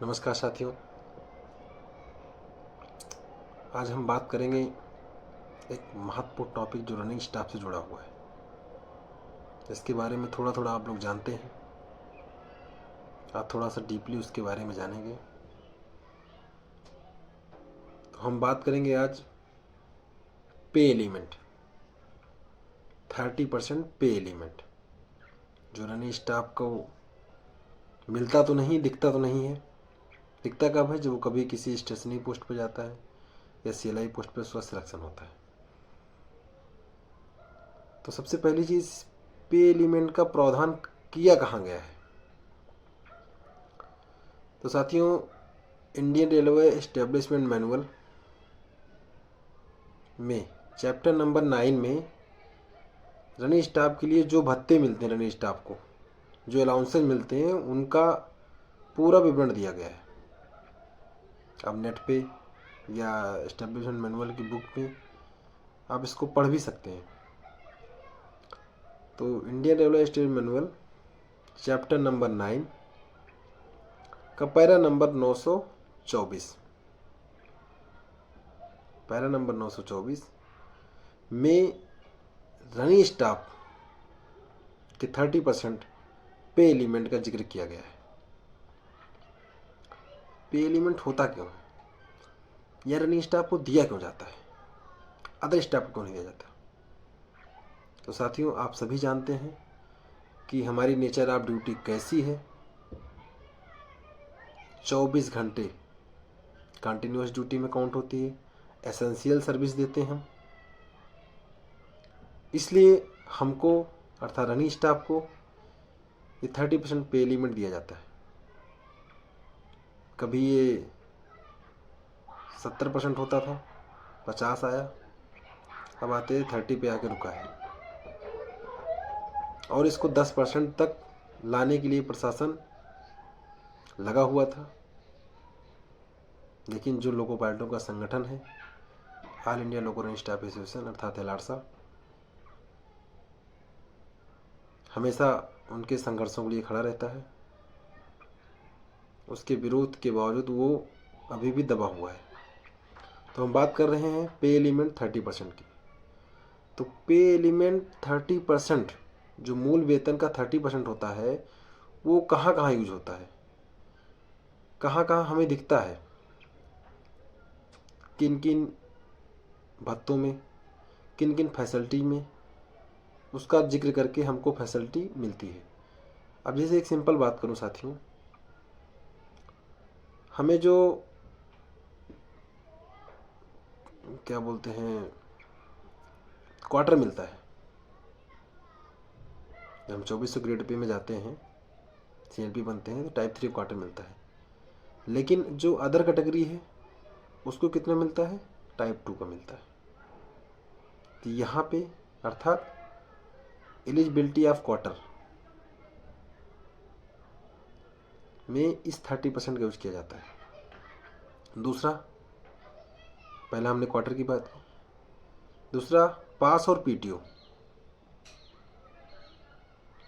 नमस्कार साथियों। आज हम बात करेंगे एक महत्वपूर्ण टॉपिक जो रनिंग स्टाफ से जुड़ा हुआ है। इसके बारे में थोड़ा थोड़ा आप लोग जानते हैं। आप थोड़ा सा डीपली उसके बारे में जानेंगे। तो हम बात करेंगे आज पे एलिमेंट, 30% पे एलिमेंट जो रनिंग स्टाफ को मिलता तो नहीं, दिखता तो नहीं है। दिखता कब है? जब वो कभी किसी स्टेशनरी पोस्ट पर जाता है या सीएलआई पोस्ट पर उसका सिलेक्शन होता है। तो सबसे पहली चीज़, पे एलिमेंट का प्रावधान किया कहाँ गया है? तो साथियों, इंडियन रेलवे एस्टेब्लिशमेंट मैनुअल में चैप्टर नंबर 9 में रनिंग स्टाफ के लिए जो भत्ते मिलते हैं, रनिंग स्टाफ को जो अलाउंसेज मिलते हैं, उनका पूरा विवरण दिया गया है। अब नेट पे या एस्टेब्लिशमेंट मैनुअल की बुक में आप इसको पढ़ भी सकते हैं। तो Indian railway establishment manual chapter number 9 का पैरा नंबर 924 पैरा नंबर 924 में रनिंग स्टाफ के 30% पे एलिमेंट का जिक्र किया गया है। पे एलिमेंट होता क्यों है? यह रनिंग स्टाफ को दिया क्यों जाता है, अदर स्टाफ को क्यों नहीं दिया जाता? तो साथियों, आप सभी जानते हैं कि हमारी नेचर ऑफ ड्यूटी कैसी है। 24 घंटे कंटिन्यूस ड्यूटी में काउंट होती है। एसेंशियल सर्विस देते हैं हम, इसलिए हमको अर्थात रनिंग स्टाफ को ये 30% पे एलिमेंट दिया जाता है। कभी ये 70% होता था, 50 आया, अब आते 30 पे आके रुका है। और इसको 10% तक लाने के लिए प्रशासन लगा हुआ था, लेकिन जो लोको पायलटों का संगठन है, ऑल इंडिया लोको रनिंग स्टाफ एसोसिएशन अर्थात एलारसा, हमेशा उनके संघर्षों के लिए खड़ा रहता है। उसके विरोध के बावजूद वो अभी भी दबा हुआ है। तो हम बात कर रहे हैं पे एलिमेंट 30% की। तो पे एलिमेंट 30%, जो मूल वेतन का 30% होता है, वो कहाँ कहाँ यूज होता है, कहाँ कहाँ हमें दिखता है, किन किन भत्तों में, किन किन फैसिलिटी में, उसका जिक्र करके हमको फैसिलिटी मिलती है। अब जैसे एक सिंपल बात करूं साथियों, हमें जो क्या बोलते हैं क्वार्टर मिलता है, जब हम 2400 ग्रेड पे में जाते हैं, सीएलपी बनते हैं, तो टाइप 3 क्वार्टर मिलता है। लेकिन जो अदर कैटेगरी है उसको कितना मिलता है? टाइप 2 का मिलता है। तो यहाँ पे अर्थात एलिजिबिलिटी ऑफ क्वार्टर में इस 30% का यूज किया जाता है। दूसरा, पहला हमने क्वार्टर की बात की। दूसरा, पास और पीटीओ।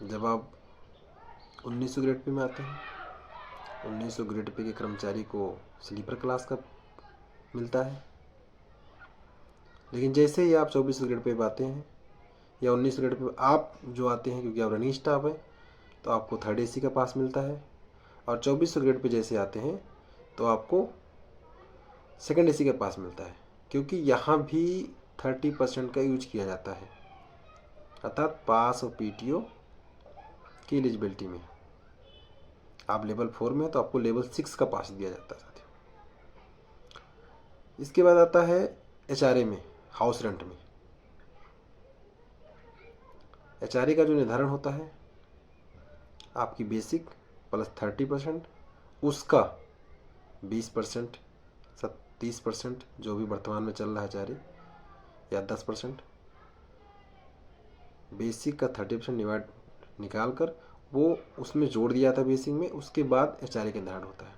जब आप 1900 ग्रेड पे में आते हैं, 1900 ग्रेड पे के कर्मचारी को स्लीपर क्लास का मिलता है। लेकिन जैसे ही आप 2400 ग्रेड पे आते हैं या 1900 ग्रेड पे आप जो आते हैं, क्योंकि आप रनिंग स्टाफ है, तो आपको थर्ड एसी का पास मिलता है। और 2400 ग्रेड पे जैसे आते हैं तो आपको सेकंड एसी का पास मिलता है, क्योंकि यहाँ भी 30% का यूज किया जाता है। अर्थात पास और पीटीओ की एलिजिबिलिटी में आप लेवल 4 में, तो आपको लेवल 6 का पास दिया जाता है साथियों। इसके बाद आता है एचआरए में, हाउस रेंट में। एचआरए का जो निर्धारण होता है, आपकी बेसिक प्लस 30%, उसका 20%, 30% जो भी वर्तमान में चल रहा है एचआरए, या 10%, बेसिक का 30% डिवाइड निकाल कर वो उसमें जोड़ दिया था बेसिक में, उसके बाद एचआरए का निर्धारण होता है।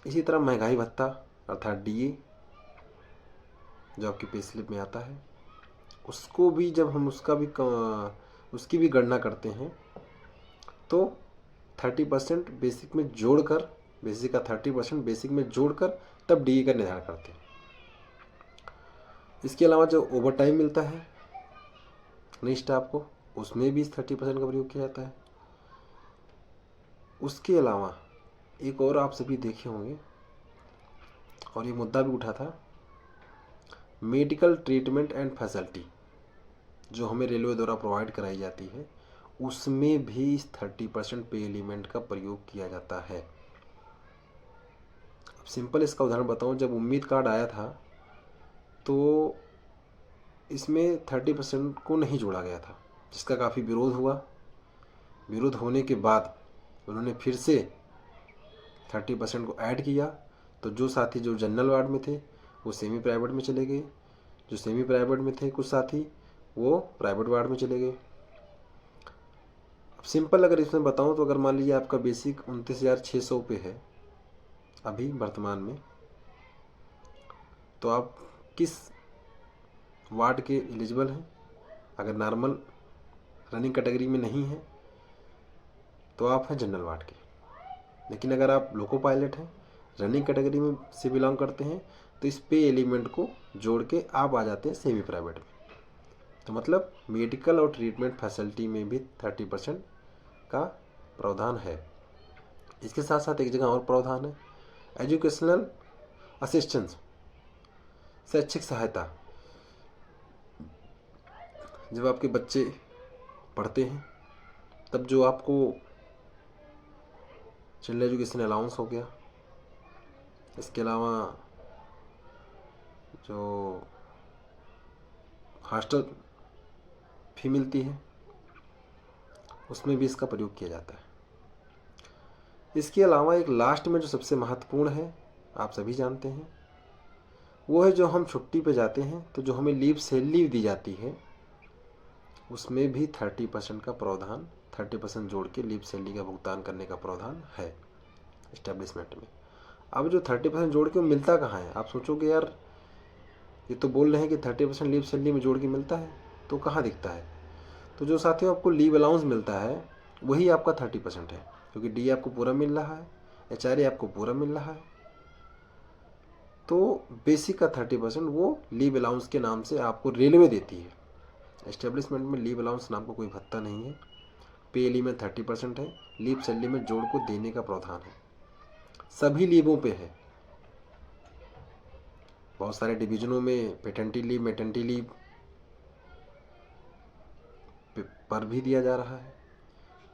इसी तरह महंगाई भत्ता अर्थात डीए जो आपकी पे स्लिप में आता है, उसको भी जब हम उसकी भी गणना करते हैं तो 30% बेसिक में जोड़कर, बेसिक का 30% बेसिक में जोड़कर तब डीए का निर्धारण करते हैं। इसके अलावा जो ओवर टाइम मिलता है नई स्टाफ को, उसमें भी इस 30% का प्रयोग किया जाता है। उसके अलावा एक और आप सभी देखे होंगे और ये मुद्दा भी उठा था, मेडिकल ट्रीटमेंट एंड फैसिलिटी जो हमें रेलवे द्वारा प्रोवाइड कराई जाती है, उसमें भी इस 30% पे एलिमेंट का प्रयोग किया जाता है। अब सिंपल इसका उदाहरण बताऊं, जब उम्मीद कार्ड आया था तो इसमें 30% को नहीं जोड़ा गया था, जिसका काफ़ी विरोध हुआ। विरोध होने के बाद उन्होंने फिर से 30% को ऐड किया, तो जो साथी जो जनरल वार्ड में थे वो सेमी प्राइवेट में चले गए, जो सेमी प्राइवेट में थे कुछ साथी वो प्राइवेट वार्ड में चले गए। अब सिंपल अगर इसमें बताऊं तो अगर मान लीजिए आपका बेसिक 29,600 पे है अभी वर्तमान में, तो आप किस वार्ड के एलिजिबल हैं? अगर नॉर्मल रनिंग कैटेगरी में नहीं है तो आप हैं जनरल वार्ड के। लेकिन अगर आप लोको पायलट हैं, रनिंग कैटेगरी में से बिलोंग करते हैं, तो इस पे एलिमेंट को जोड़ के आप आ जाते हैं सेमी प्राइवेट में। तो मतलब मेडिकल और ट्रीटमेंट फैसिलिटी में भी 30% का प्रावधान है। इसके साथ साथ एक जगह और प्रावधान है, एजुकेशनल असिस्टेंस, शैक्षिक सहायता। जब आपके बच्चे पढ़ते हैं तब जो आपको चिल्ड्रन एजुकेशन अलाउंस हो गया, इसके अलावा जो हॉस्टल फी मिलती है उसमें भी इसका प्रयोग किया जाता है। इसके अलावा एक लास्ट में जो सबसे महत्वपूर्ण है, आप सभी जानते हैं, वो है जो हम छुट्टी पे जाते हैं तो जो हमें लीव सैलरी दी जाती है, उसमें भी 30% का प्रावधान, 30% जोड़ के लीव सैलरी का भुगतान करने का प्रावधान है एस्टेब्लिशमेंट में। अब जो 30% जोड़ के मिलता कहाँ है? आप सोचोगे यार ये तो बोल रहे हैं कि 30% लीव सैलरी में जोड़ के मिलता है, तो कहाँ दिखता है? तो जो साथियों आपको लीव अलाउंस मिलता है वही आपका 30% है, क्योंकि डी आपको पूरा मिल रहा है, HRA आपको पूरा मिल रहा है। तो बेसिक का 30% वो लीव अलाउंस के नाम से आपको रेलवे देती है। एस्टेब्लिशमेंट में लीव अलाउंस नाम का कोई भत्ता नहीं है। पे एलिमेंट 30% है, लीव सैलरी में जोड़ को देने का प्रावधान है, सभी लीवों पे है। बहुत सारे डिवीजनों में पेटर्निटी लीव, मैटरनिटी लीव पर भी दिया जा रहा है।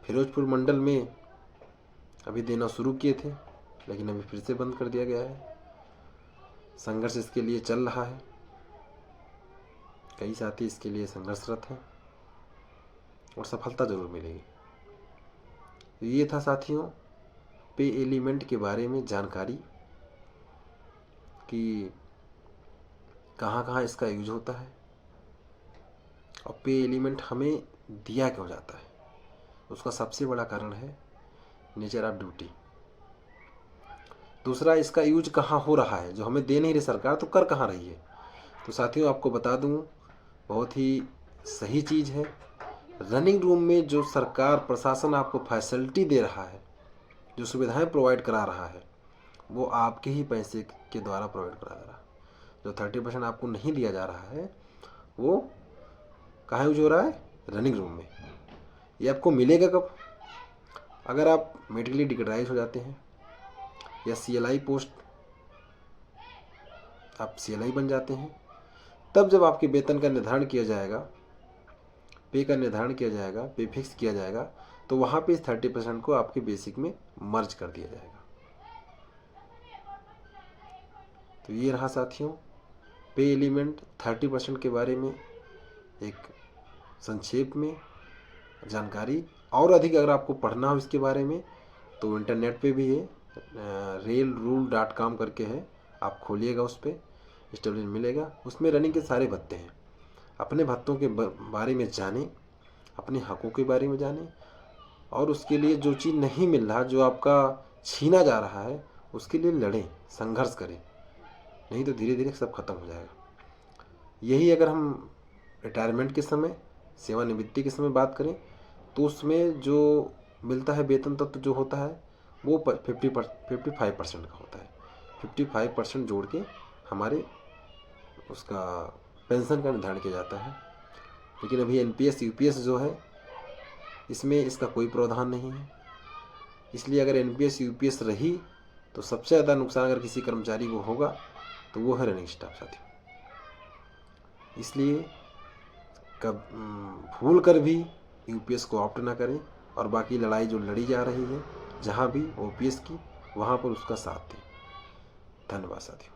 फिरोजपुर मंडल में अभी देना शुरू किए थे, लेकिन अभी फिर से बंद कर दिया गया है। संघर्ष इसके लिए चल रहा है, कई साथी इसके लिए संघर्षरत हैं और सफलता जरूर मिलेगी। तो ये था साथियों पे एलिमेंट के बारे में जानकारी कि कहाँ कहाँ इसका यूज होता है और पे एलिमेंट हमें दिया क्यों जाता है। उसका सबसे बड़ा कारण है नेचर ऑफ ड्यूटी। दूसरा, इसका यूज कहाँ हो रहा है, जो हमें दे नहीं रही सरकार तो कर कहाँ रही है। तो साथियों आपको बता दूं, बहुत ही सही चीज़ है। रनिंग रूम में जो सरकार प्रशासन आपको फैसिलिटी दे रहा है, जो सुविधाएं प्रोवाइड करा रहा है, वो आपके ही पैसे के द्वारा प्रोवाइड करा रहा है। जो 30% आपको नहीं दिया जा रहा है वो कहाँ यूज हो रहा है? रनिंग रूम में। ये आपको मिलेगा कब? अगर आप मेडिकली डिक्लेराइज हो जाते हैं या CLI पोस्ट आप CLI बन जाते हैं, तब जब आपके वेतन का निर्धारण किया जाएगा, पे का निर्धारण किया जाएगा, पे फिक्स किया जाएगा, तो वहाँ पे इस 30% को आपके बेसिक में मर्ज कर दिया जाएगा। तो ये रहा साथियों पे एलिमेंट 30% के बारे में एक संक्षेप में जानकारी। और अधिक अगर आपको पढ़ना हो इसके बारे में तो इंटरनेट पे भी है, railrule.com करके है, आप खोलिएगा, उस पर स्टेबलिश मिलेगा। उसमें रनिंग के सारे भत्ते हैं। अपने भत्तों के बारे में जानें, अपने हकों के बारे में जानें, और उसके लिए जो चीज़ नहीं मिल रहा, जो आपका छीना जा रहा है, उसके लिए लड़ें, संघर्ष करें, नहीं तो धीरे धीरे सब खत्म हो जाएगा। यही अगर हम रिटायरमेंट के समय, सेवानिवृत्ति के समय बात करें तो उसमें जो मिलता है वेतन तत्व जो होता है वो 55% का होता है। 55% जोड़ के हमारे उसका पेंशन का निर्धारण किया जाता है। लेकिन अभी एनपीएस यूपीएस जो है इसमें इसका कोई प्रावधान नहीं है। इसलिए अगर एनपीएस यूपीएस रही तो सबसे ज़्यादा नुकसान अगर किसी कर्मचारी को होगा तो वो है रनिंग स्टाफ साथियों। इसलिए भूल कर भी यूपीएस को ऑप्ट ना करें और बाकी लड़ाई जो लड़ी जा रही है जहाँ भी ओपीएस की, वहाँ पर उसका साथ दें। धन्यवाद साथियों।